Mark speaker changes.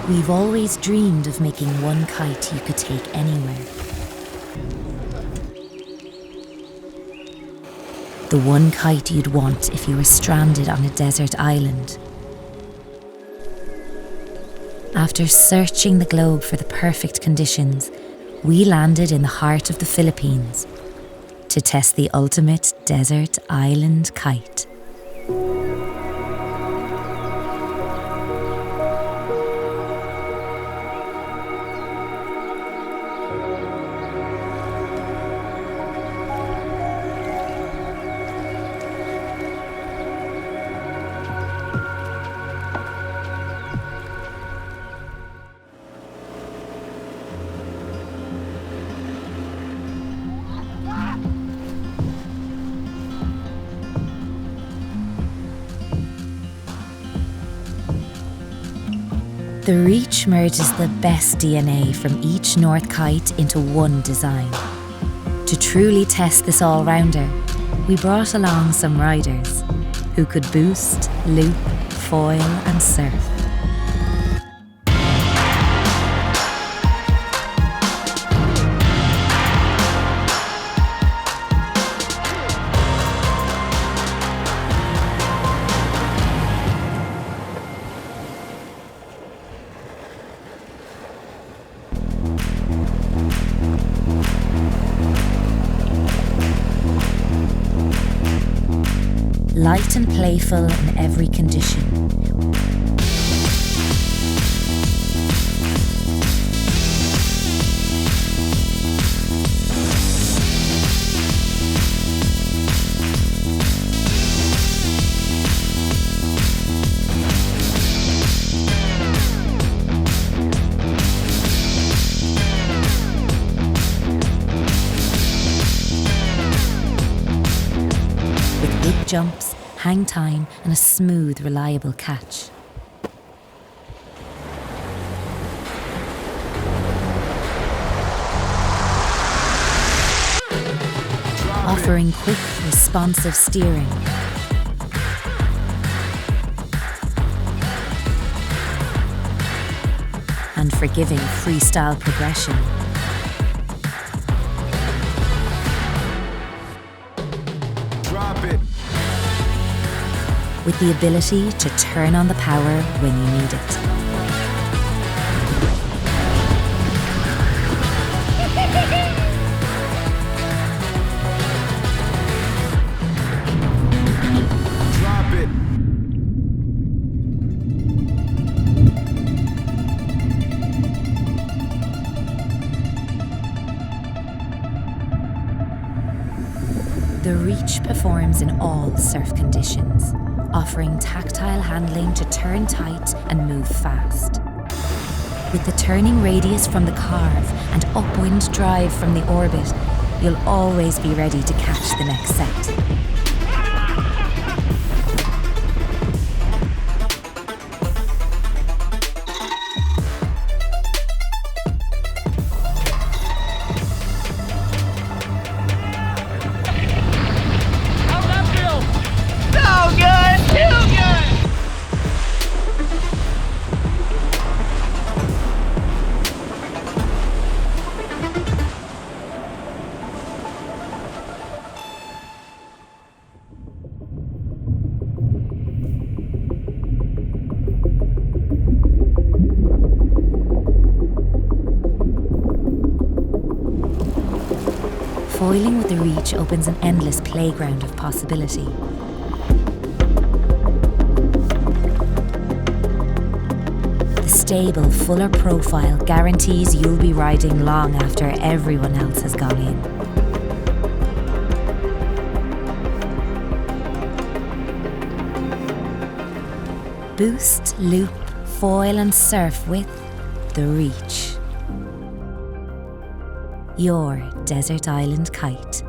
Speaker 1: We've always dreamed of making one kite you could take anywhere. The one kite you'd want if you were stranded on a desert island. After searching the globe for the perfect conditions, we landed in the heart of the Philippines to test the ultimate desert island kite. The Reach merges the best DNA from each North Kite into one design. To truly test this all-rounder, we brought along some riders who could boost, loop, foil and surf. Light and playful in every condition. With big jumps, hang time and a smooth, reliable catch. Offering quick, responsive steering. And forgiving freestyle progression.
Speaker 2: Drop it.
Speaker 1: With the ability to turn on the power when you need it.
Speaker 2: Drop it.
Speaker 1: The Reach performs in all surf conditions, offering tactile handling to turn tight and move fast. With the turning radius from the Carve and upwind drive from the orbit, you'll always be ready to catch the next set. Foiling with the Reach opens an endless playground of possibility. The stable, fuller profile guarantees you'll be riding long after everyone else has gone in. Boost, loop, foil and surf with the Reach. Your desert island kite.